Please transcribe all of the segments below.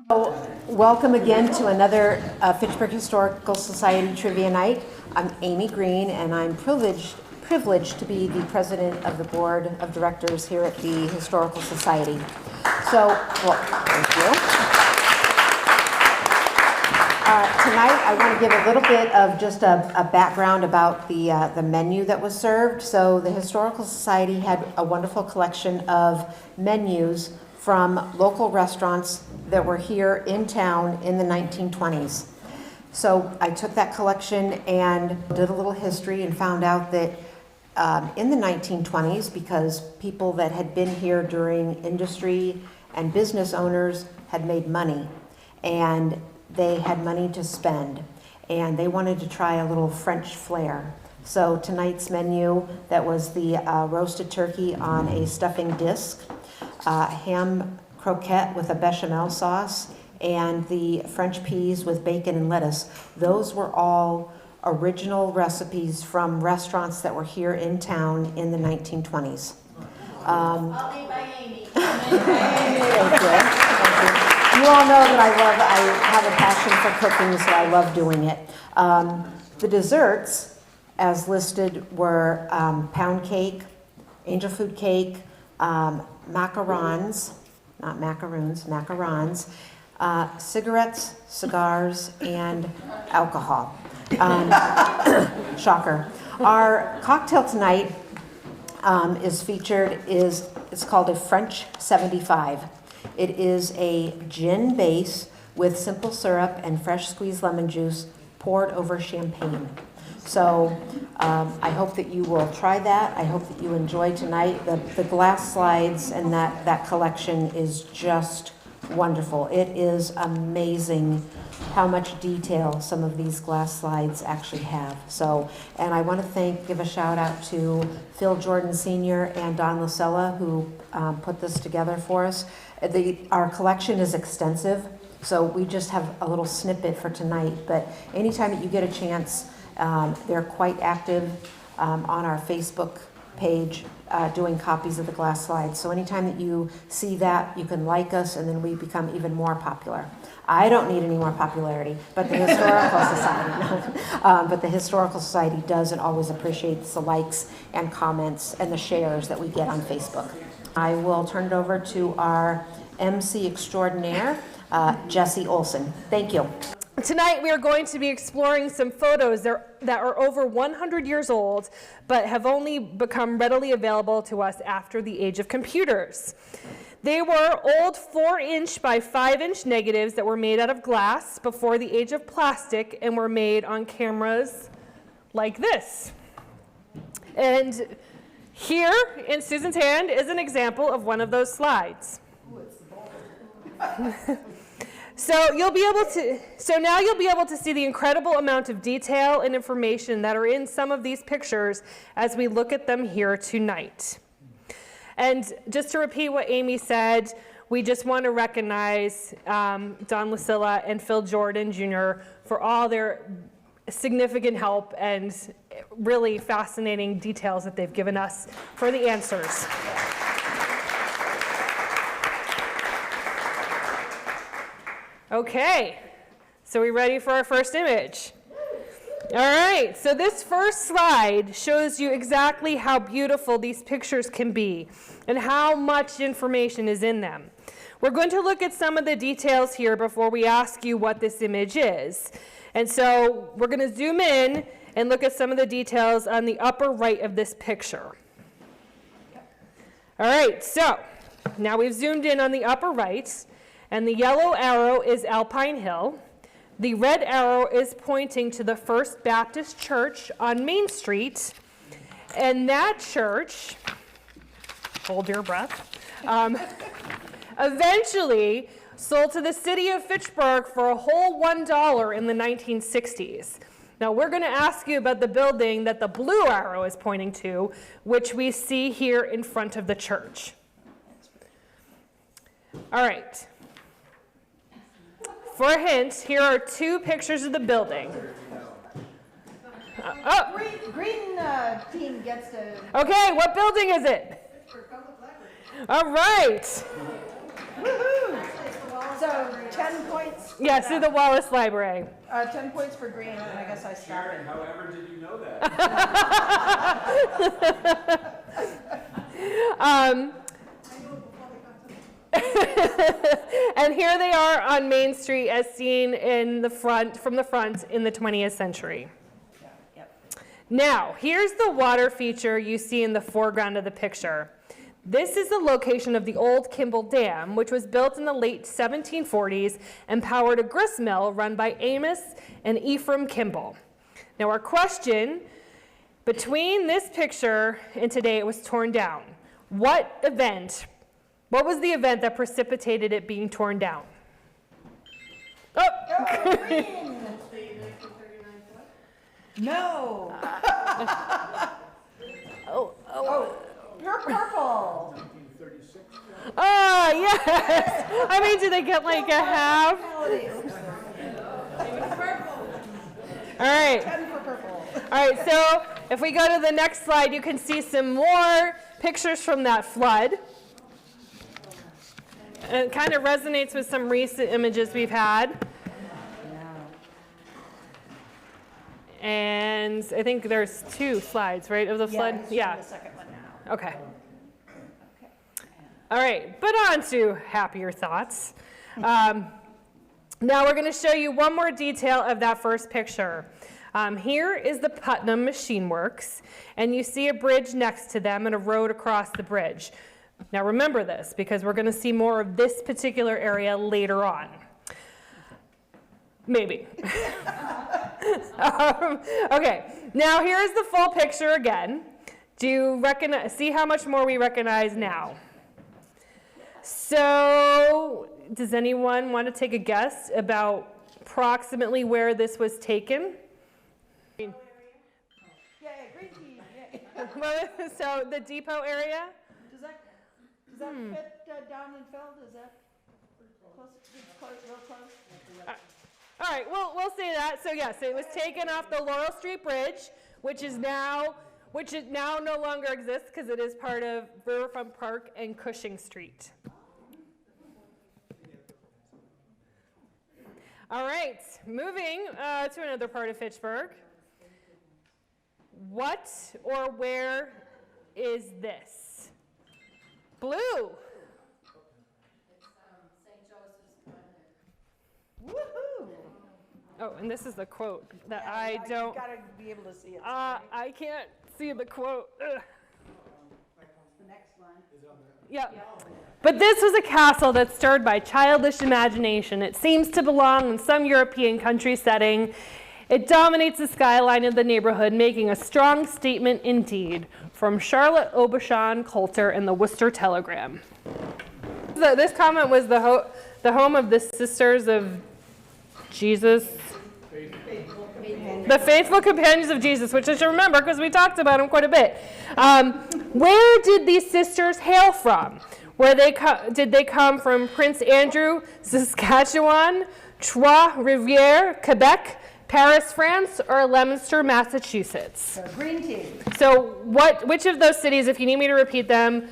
Welcome again to another Fitchburg Historical Society Trivia Night. I'm Amy Green, and I'm privileged to be the president of the board of directors here at the Historical Society. Thank you. Tonight, I want to give a little bit of just a background about the menu that was served. So the Historical Society had a wonderful collection of menus from local restaurants that were here in town in the 1920s. So I took that collection and did a little history and found out that in the 1920s, because people that had been here during industry and business owners had made money, and they had money to spend, and they wanted to try a little French flair. So tonight's menu, that was the roasted turkey on a stuffing disc, ham croquette with a bechamel sauce, and the French peas with bacon and lettuce. Those were all original recipes from restaurants that were here in town in the 1920s. All made by Amy. Thank you. You all know that I have a passion for cooking, so I love doing it. The desserts, as listed, were pound cake, angel food cake, macarons, not macaroons, macarons, cigarettes, cigars, and alcohol. Shocker. Our cocktail tonight it's called a French 75. It is a gin base with simple syrup and fresh squeezed lemon juice poured over champagne. So I hope that you will try that. I hope that you enjoy tonight. The glass slides and that collection is just wonderful. It is amazing how much detail some of these glass slides actually have. So, and I want to give a shout out to Phil Jordan Sr. and Don Lucella, who put this together for us. Our collection is extensive, so we just have a little snippet for tonight, but anytime that you get a chance, they're quite active on our Facebook page doing copies of the glass slides. So anytime that you see that, you can like us, and then we become even more popular. I don't need any more popularity, but the Historical Society, but the Historical Society does and always appreciates the likes and comments and the shares that we get on Facebook. I will turn it over to our MC extraordinaire, Jesse Olson. Thank you. Tonight we are going to be exploring some photos that are over 100 years old, but have only become readily available to us after the age of computers. They were old 4-inch by 5-inch negatives that were made out of glass before the age of plastic and were made on cameras like this. And here in Susan's hand is an example of one of those slides. So now you'll be able to see the incredible amount of detail and information that are in some of these pictures as we look at them here tonight. And just to repeat what Amy said, we just want to recognize Don Lucilla and Phil Jordan Jr. for all their significant help and really fascinating details that they've given us for the answers. Okay, so we ready for our first image? All right, so this first slide shows you exactly how beautiful these pictures can be and how much information is in them. We're going to look at some of the details here before we ask you what this image is. And so we're going to zoom in and look at some of the details on the upper right of this picture. All right, so now we've zoomed in on the upper right, and the yellow arrow is Alpine Hill. The red arrow is pointing to the First Baptist Church on Main Street, and that church, hold your breath, eventually sold to the city of Fitchburg for a whole $1 in the 1960s. Now we're going to ask you about the building that the blue arrow is pointing to, which we see here in front of the church. All right. For a hint, here are two pictures of the building. Green team gets to... Okay, what building is it? All right. Woohoo! So 10 points. Yes, through the Wallace Library. 10 points for green, and I guess I stopped Sharon, it. however did you know that? And here they are on Main Street as seen from the front in the 20th century. Yep. Now, here's the water feature you see in the foreground of the picture. This is the location of the old Kimball Dam, which was built in the late 1740s and powered a grist mill run by Amos and Ephraim Kimball. Now, our question, between this picture and today, it was torn down. What was the event that precipitated it being torn down? Oh! Go green! No. Purple. Oh, yes! I mean, do they get like a half? All right. 10 for purple. All right, so if we go to the next slide, you can see some more pictures from that flood. And it kind of resonates with some recent images we've had. And I think there's 2 slides, right, of the flood? Yeah. The second one now. Okay. All right, but on to happier thoughts. Now we're going to show you one more detail of that first picture. Here is the Putnam Machine Works, and you see a bridge next to them and a road across the bridge. Now remember this, because we're going to see more of this particular area later on. Maybe. Okay, now here's the full picture again. Do you see how much more we recognize now? So, does anyone want to take a guess about approximately where this was taken? Yay, green team. Yay. So, the depot area? Does that fit down and filled? Is that close? It's close, real close? All right, we'll say that. So yes, it was taken off the Laurel Street Bridge, which now no longer exists because it is part of Riverfront Park and Cushing Street. All right, moving to another part of Fitchburg. What or where is this? Blue. Woohoo! Oh, and this is the quote that Yeah, I don't. You gotta be able to see it. I can't see the quote. Ugh. The next one. Yeah. But this was a castle that's stirred by childish imagination. It seems to belong in some European country setting. It dominates the skyline of the neighborhood, making a strong statement indeed. From Charlotte Aubuchon Coulter in the Worcester Telegram. This comment was the home of the Sisters of Jesus. The Faithful Companions of Jesus, which I should remember because we talked about them quite a bit. Where did these sisters hail from? Did they come from Prince Andrew, Saskatchewan, Trois-Rivières, Quebec, Paris, France, or Leominster, Massachusetts? So green team. So which of those cities, if you need me to repeat them,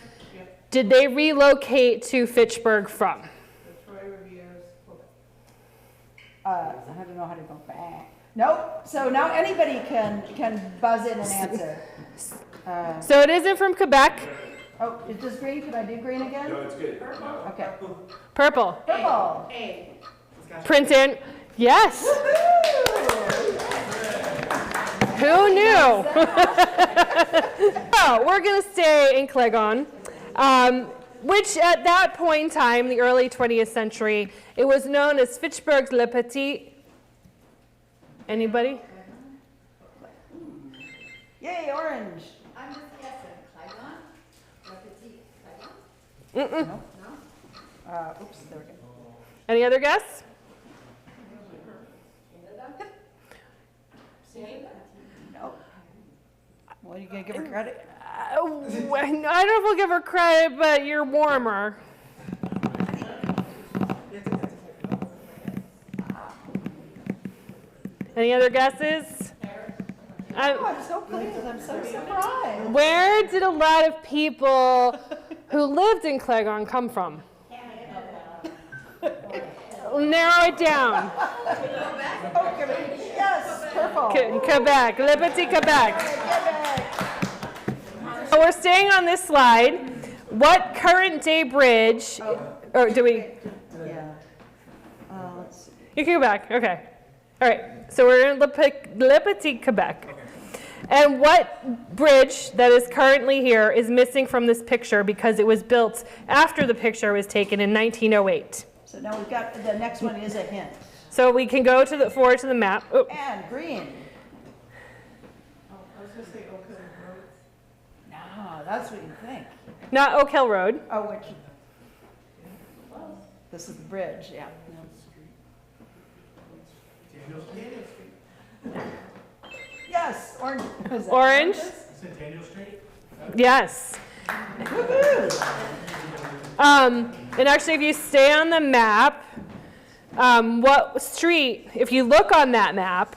did they relocate to Fitchburg from? I don't know how to go back. Nope. So now anybody can buzz in and answer. So it isn't from Quebec. Oh, is this green? Can I do green again? No, it's good. Okay. Purple. Purple. Prince Andrew. Yes. Who knew? So we're going to stay in Clegon, which at that point in time, the early 20th century, it was known as Fitchburg's Le Petit. Anybody? Yay, orange. I'm just guessing. Clygon? Le Petit Clygon? Mm-mm. Oops, there we go. Any other guess? Nope. Well, you gonna give her credit? I don't know if we'll give her credit, but you're warmer. Any other guesses? Oh, I'm so pleased. I'm so surprised. Where did a lot of people who lived in Clegon come from? Narrow it down. Oh, Quebec. Yes, purple. Quebec, Liberty, Quebec. So we're staying on this slide. What current day bridge, or do we? Yeah. Let's see. You can go back, okay. All right, so we're in Liberty, Quebec. And what bridge that is currently here is missing from this picture because it was built after the picture was taken in 1908? So now we've got, the next one is a hint. So we can go to forward to the map. Oh, And green. I was going to say Oak Hill Road. No, that's what you think. not Oak Hill Road. Oh, which? This is the bridge, yeah. Yes, orange. Is that Orange. Street? Yes. And actually, if you stay on the map, what street, if you look on that map,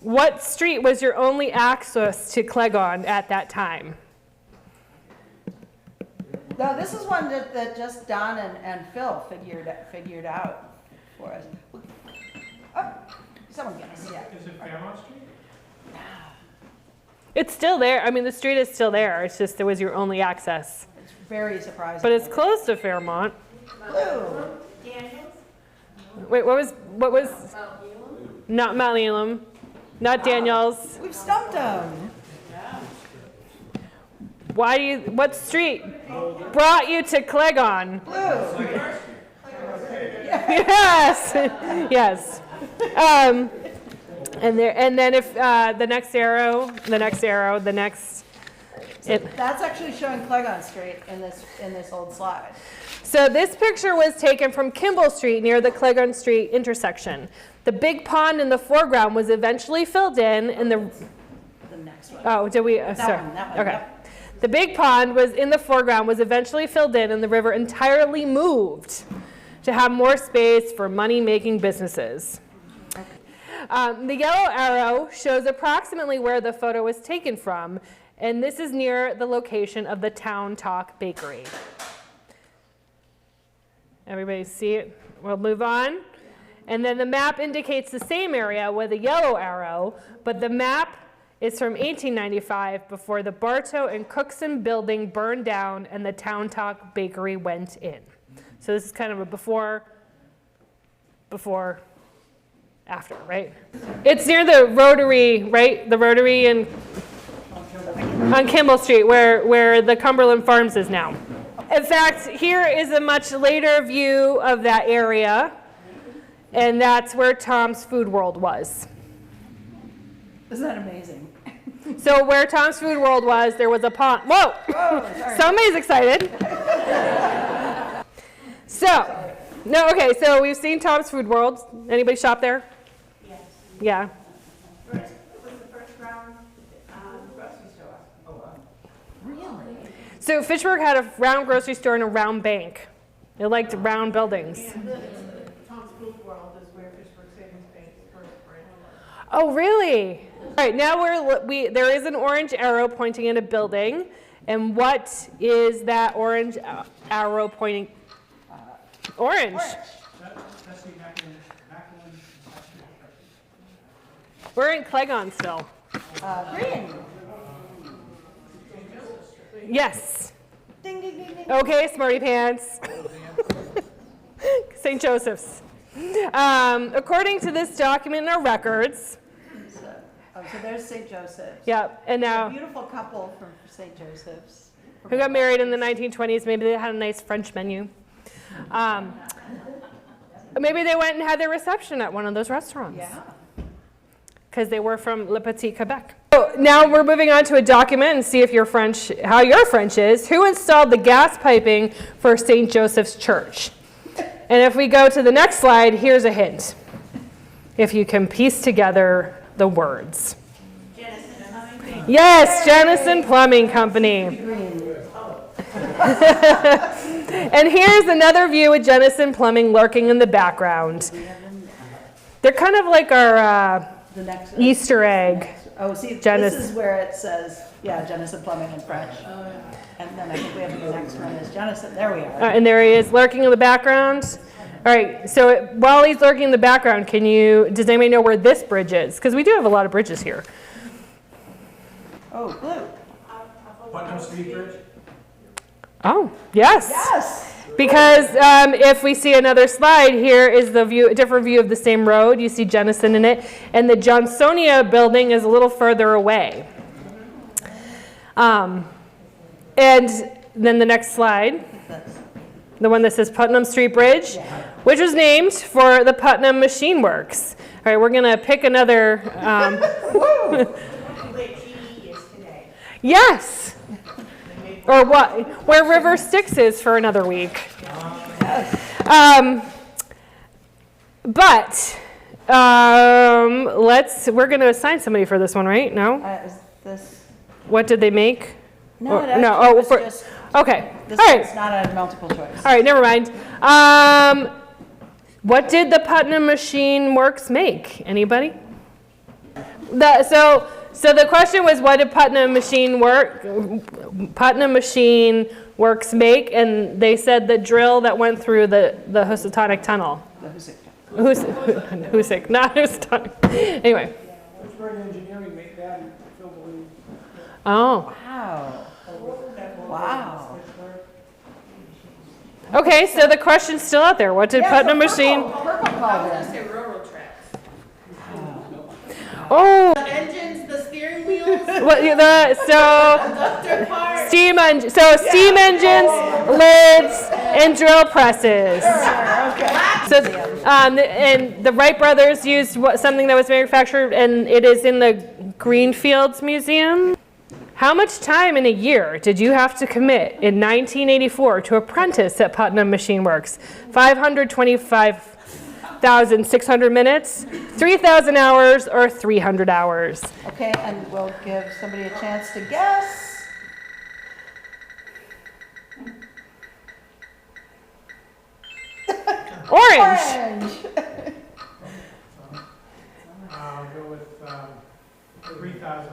what street was your only access to Clegon at that time? No, this is one that just Don and Phil figured out for us. Oh, someone get us, yeah. Is it Fairmont Street? It's still there. I mean, the street is still there. It's just it was your only access. It's very surprising. But it's close to Fairmont. Blue. Wait, what was? Not Mount Elam. Not Daniels. We've stumped them. What street brought you to Clegon? Blue. Yes, yes. And then if the next arrow, That's actually showing Clegon Street in this old slide. So this picture was taken from Kimball Street near the Clegon Street intersection. The big pond in the foreground was eventually filled in, and The next one. oh, did we? Sorry. That one, Okay. yep. The big pond was in the foreground, was eventually filled in, and the river entirely moved to have more space for money-making businesses. The yellow arrow shows approximately where the photo was taken from, and this is near the location of the Town Talk Bakery. Everybody see it? We'll move on. And then the map indicates the same area with a yellow arrow, but the map is from 1895, before the Bartow and Cookson building burned down and the Town Talk Bakery went in. So this is kind of a before, after, right? It's near the Rotary, right? The Rotary on Kimball Street, where the Cumberland Farms is now. In fact, here is a much later view of that area, and that's where Tom's Food World was. Isn't that amazing? So where Tom's Food World was, there was a pond. Whoa! Oh, sorry. Somebody's excited. So we've seen Tom's Food World. Anybody shop there? Yes. Yeah. Was the first round grocery store? Oh, wow. Really? So Fitchburg had a round grocery store and a round bank. They liked round buildings. Tom's Food World is where Fitchburg Savings Bank first branch. Oh, really? All right, now there is an orange arrow pointing in a building. And what is that orange arrow pointing? Orange. That's the Macklin. We're in Clegon still. Green. Yes. Ding, ding, ding, ding. Okay, smarty pants. St. Joseph's. According to this document in our records. So there's St. Joseph's. Yep, and A now beautiful couple from St. Joseph's. who got married in the 1920s? Maybe they had a nice French menu. Maybe they went and had their reception at one of those restaurants. Yeah. Because they were from Le Petit, Quebec. So now we're moving on to a document and see if your French, how your French is. Who installed the gas piping for St. Joseph's Church? And if we go to the next slide, here's a hint. If you can piece together the words. Yes, Jennison Plumbing Company. And here's another view with Jennison Plumbing lurking in the background. They're kind of like our The next Easter egg. Oh, see, Jennison. this is where it says, yeah, Jennison Plumbing in French. And then I think we have the next one is Jennison. There we are. And there he is lurking in the background. All right, so while he's lurking in the background, does anybody know where this bridge is? Because we do have a lot of bridges here. Oh, blue. Putnam Street Bridge? Oh, yes. Yes. Because if we see another slide, here is the view, a different view of the same road. You see Jennison in it, and the Johnsonia building is a little further away. And then the next slide, the one that says Putnam Street Bridge, which was named for the Putnam Machine Works. All right, we're gonna pick another. Yes. Or what? Where River Styx is for another week. We're going to assign somebody for this one, right? No? Is this? What did they make? No, Or- it no, actually oh, was for- just, Okay. this All right. one's not a multiple choice. All right, never mind. What did the Putnam Machine Works make? Anybody? So the question was, what did Putnam Machine Works make? And they said the drill that went through the Housatonic Tunnel. The Hoosick. Hoosick, not Housatonic. Anyway. Fitchburg Engineering made that and Phil Balloon. Oh. Wow. Wow. Okay, so the question's still out there. What did Putnam Machine? Purple called it. Say railroad tracks. Oh. The engines, the steering wheels, So parts. steam engines, lids, and drill presses. So, and the Wright brothers used something that was manufactured, and it is in the Greenfields Museum. How much time in a year did you have to commit in 1984 to apprentice at Putnam Machine Works? 525,600 minutes, 3,000 hours, or 300 hours? Okay, and we'll give somebody a chance to guess. Orange. I'll go with 3,000 hours.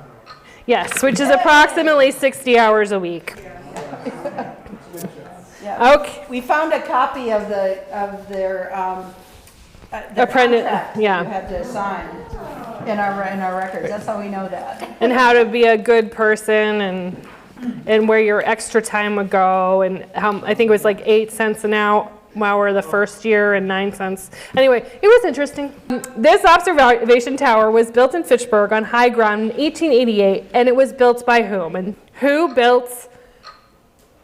Yes, which is approximately 60 hours a week. Yeah. Okay. We found a copy of their Apprentice, contract yeah. you had to sign in our records. That's how we know that. And how to be a good person and where your extra time would go, and how I think it was like 8 cents an hour the first year and 9 cents. Anyway, it was interesting. This observation tower was built in Fitchburg on high ground in 1888, and it was built by whom? And who built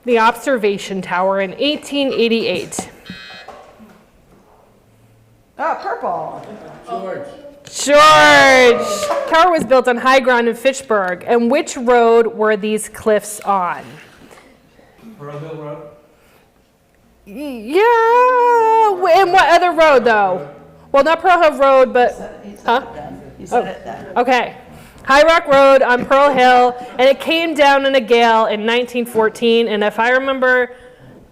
the observation tower in 1888? Oh, purple. George! Tower was built on high ground in Fitchburg. And which road were these cliffs on? Pearl Hill Road? Yeah. And what other road, though? Well, not Pearl Hill Road, but... Huh? You said it then. Okay. High Rock Road on Pearl Hill, and it came down in a gale in 1914. And if I remember,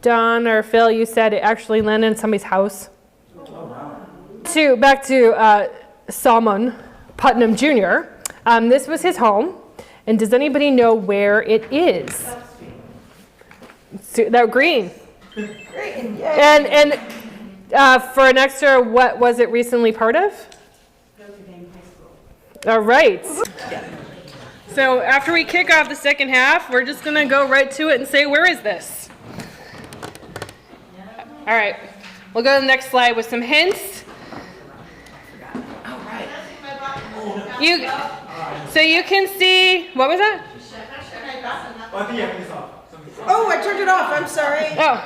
Don or Phil, you said it actually landed in somebody's house. Back to Salmon Putnam Jr. This was his home, and does anybody know where it is? That green. Green, yay. And for an extra, what was it recently part of? All right. So after we kick off the second half, we're just going to go right to it and say, where is this? All right. We'll go to the next slide with some hints. So you can see, what was that? Oh, I turned it off. I'm sorry. Oh,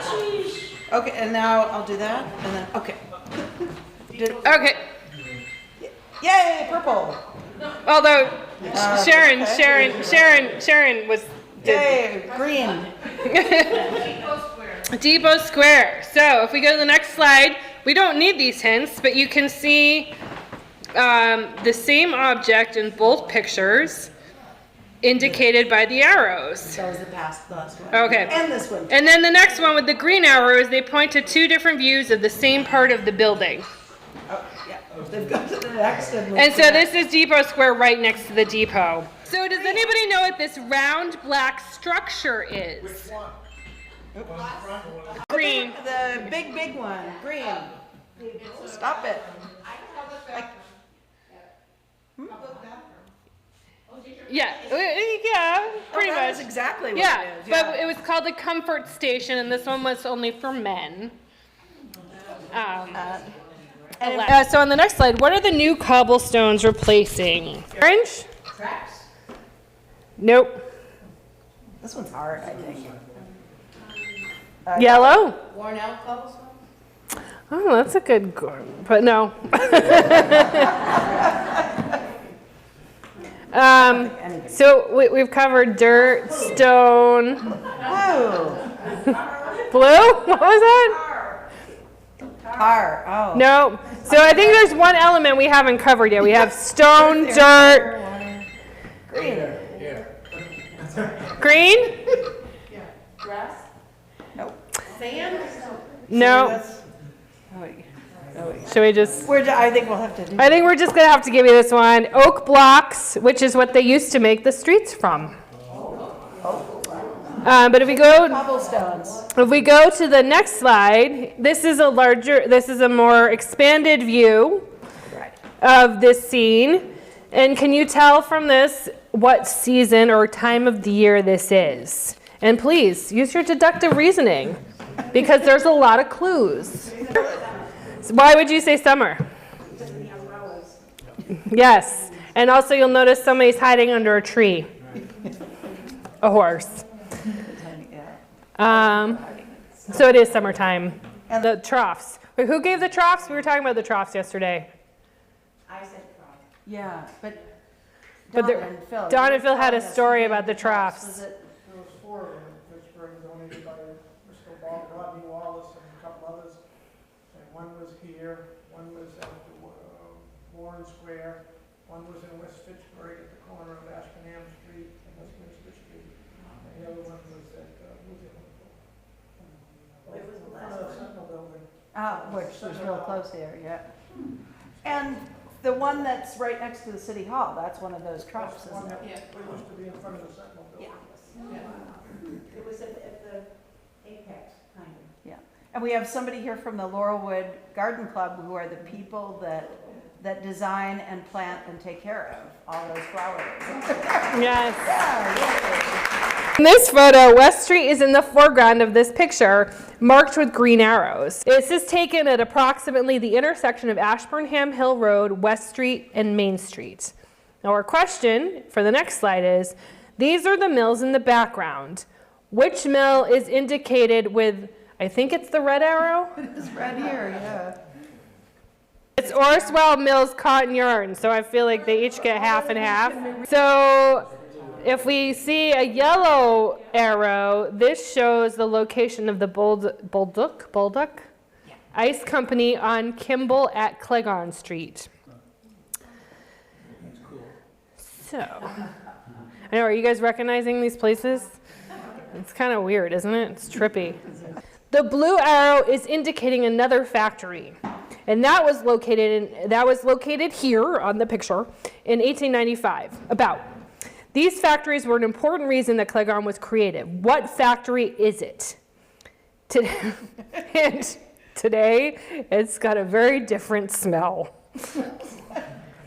Sorry. Okay, and now I'll do that, and then, okay. okay. Yay, purple. Although Sharon was. Yay, green. Depot Square. So if we go to the next slide, we don't need these hints, but you can see the same object in both pictures indicated by the arrows. That was the last one. Okay. And this one. And then the next one with the green arrows, they point to two different views of the same part of the building. Oh, yeah. They've got to the next one. And so this is Depot Square right next to the depot. So does anybody know what this round black structure is? Green. The big one, green. Stop it. Yeah, yeah, pretty That much. is exactly what Yeah, it is. but it was called the Comfort Station, and this one was only for men. So on the next slide, what are the new cobblestones replacing? Orange? Tracks. Nope. This one's hard, I think. Yellow? Worn out cobblestone? Oh, that's a good, but no. So we've covered dirt, stone. Blue. Blue? What was that? Tar, oh. No. So I think there's one element we haven't covered yet. We have stone, dirt. Green. Green? Grass? Nope. No. Should we just? I think we'll have to do. I think we're just gonna have to give you this one. Oak blocks, which is what they used to make the streets from. But if we go to the next slide, this is a more expanded view of this scene. And can you tell from this what season or time of the year this is? And please use your deductive reasoning because there's a lot of clues. So why would you say summer? Yes. And also you'll notice somebody's hiding under a tree. A horse. So it is summertime. The troughs. Wait, who gave the troughs? We were talking about the troughs yesterday. I said troughs. Yeah, but But Don and Phil had a story about the troughs. There was 4 of them in Fitchburg donated by Mr. Rodney Wallace and a couple others. And one was here, one was at Warren Square, one was in West Fitchburg at the corner of Ashburnham Street and Westminster Street. And the other one was at, it was in front of the Sentinel Building. which is real close here, yeah. And the one that's right next to the city hall, that's one of those troughs, One isn't it? that used to be in front of the Sentinel Building. It was at the apex, kind of. Yeah. And we have somebody here from the Laurelwood Garden Club who are the people that design and plant and take care of all those flowers. Yes. Yeah, In this photo, West Street is in the foreground of this picture, marked with green arrows. This is taken at approximately the intersection of Ashburnham Hill Road, West Street, and Main Street. Now our question for the next slide is, these are the mills in the background. Which mill is indicated with, I think it's the red arrow? it's right here, yeah. It's Orswell Mills Cotton Yarn, so I feel like they each get half and half. So if we see a yellow arrow, this shows the location of the Bolduc Ice Company on Kimball at Clegon Street. So, I know, are you guys recognizing these places? It's kind of weird, isn't it? It's trippy. The blue arrow is indicating another factory. And that was located here on the picture in 1895, about. These factories were an important reason that Clegon was created. What factory is it? And today, it's got a very different smell. For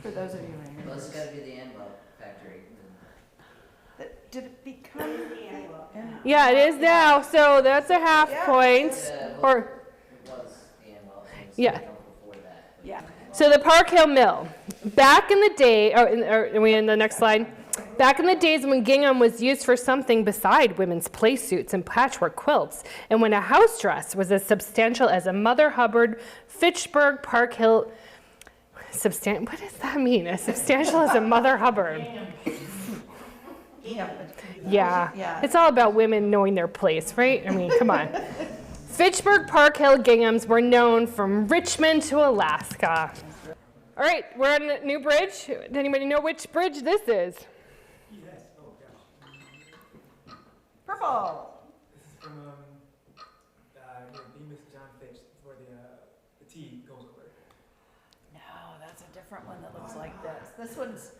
those of you who are Well, it's got to be the envelope factory. here. Did it become the Yeah, it is now, so that's a half point. Or, It was the envelope. Yeah. Before that. Yeah. So the Park Hill Mill, back in the day, are we in the next slide? Back in the days when gingham was used for something beside women's play suits and patchwork quilts, and when a house dress was as substantial as a Mother Hubbard, Fitchburg, Park Hill, what does that mean? As substantial as a Mother Hubbard? Yeah, it's all about women knowing their place, right? I mean, come on. Fitchburg Park Hill ginghams were known from Richmond to Alaska. All right, we're on a new bridge. Does anybody know which bridge this is? Yes, oh gosh. Purple. This is from Bemis John Fitch, where the T goes over. No, that's a different one that looks like this. This one's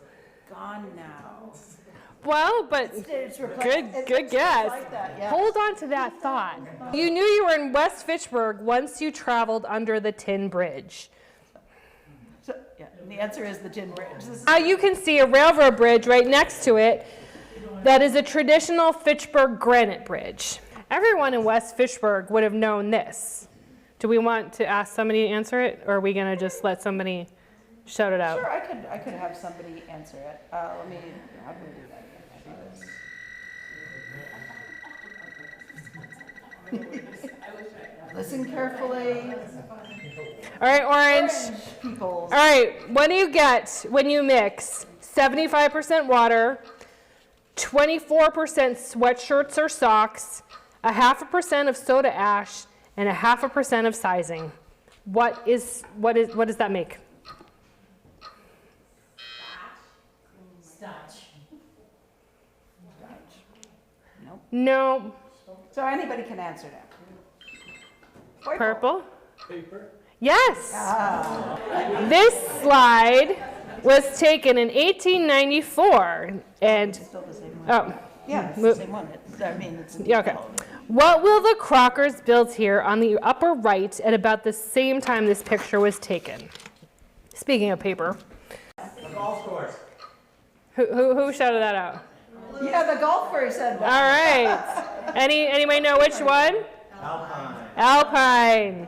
gone now. Well, but It's good guess. like that, yeah. Hold on to that thought. You knew you were in West Fitchburg once you traveled under the Tin Bridge. So, yeah, and the answer is the Tin Bridge. Now you can see a railroad bridge right next to it that is a traditional Fitchburg granite bridge. Everyone in West Fitchburg would have known this. Do we want to ask somebody to answer it, or are we going to just let somebody shout it out? Sure, I could have somebody answer it. Let me, how do we do that? Listen carefully. All right, Orange. People. All right, what do you get when you mix 75% water, 24% sweatshirts or socks, 0.5% of soda ash, and 0.5% of sizing? What does that make? Nope. No. So anybody can answer that. Purple? Paper. Yes. This slide was taken in 1894, and Still the same one. oh, Yeah, it's the same one. It's yeah, okay. What will the Crockers build here on the upper right at about the same time this picture was taken? Speaking of paper, The golf course. who shouted that out? Yeah, the golfer said that. All right. Anybody know which one? Alpine. Alpine.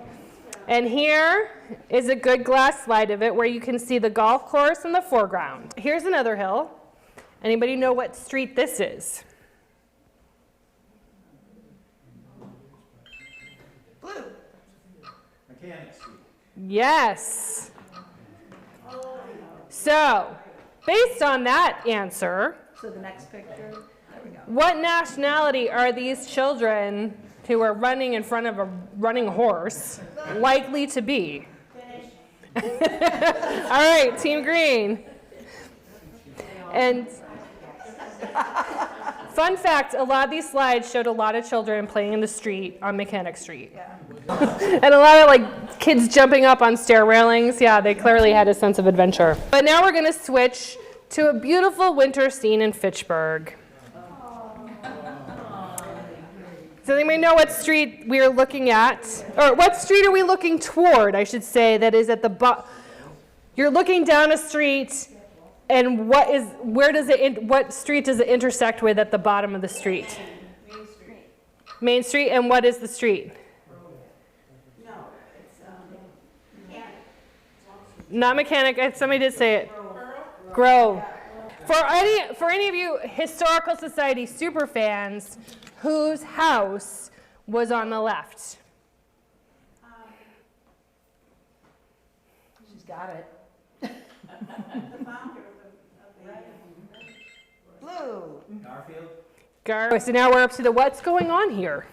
And here is a good glass slide of it where you can see the golf course in the foreground. Here's another hill. Anybody know what street this is? Blue. Mechanic Street. Yes. So, based on that answer, So the next picture, there we go. what nationality are these children who are running in front of a running horse likely to be? All right, Team Green. And fun fact, a lot of these slides showed a lot of children playing in the street on Mechanic Street. And a lot of like kids jumping up on stair railings. Yeah, they clearly had a sense of adventure. But now we're going to switch to a beautiful winter scene in Fitchburg. Does anybody know what street we're looking at? Or what street are we looking toward, I should say, that is at the bottom? You're looking down a street, and what street does it intersect with at the bottom of the street? Main Street. Main Street, and what is the street? No, it's, Mechanic. Not Mechanic, somebody did say it. Grove. For any of you Historical Society super fans, whose house was on the left? She's got it. The founder of the Blue. Garfield. So now we're up to the what's going on here.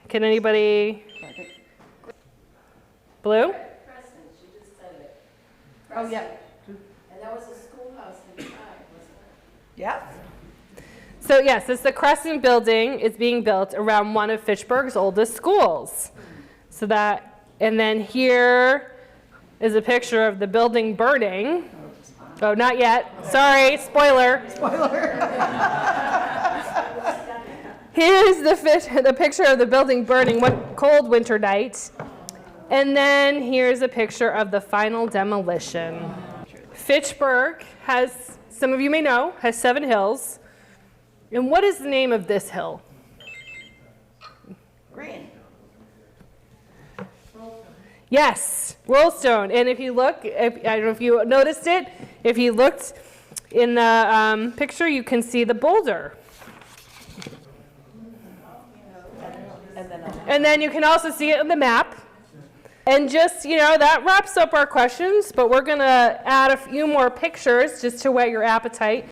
Can anybody? Blue? Crescent, she just said it. Oh, yeah. And that was a schoolhouse inside, wasn't it? Yeah. So yes, it's the Crescent building is being built around one of Fitchburg's oldest schools. So that, and then here is a picture of the building burning. Oh, not yet. Sorry, spoiler. Here's the picture of the building burning one cold winter night. And then here's a picture of the final demolition. Fitchburg has, some of you may know, has 7 hills. And what is the name of this hill? Green. Yes, Rollstone. And if you look, I don't know if you noticed it, if you looked in the picture, you can see the boulder. And then you can also see it on the map. And just, that wraps up our questions, but we're going to add a few more pictures just to whet your appetite.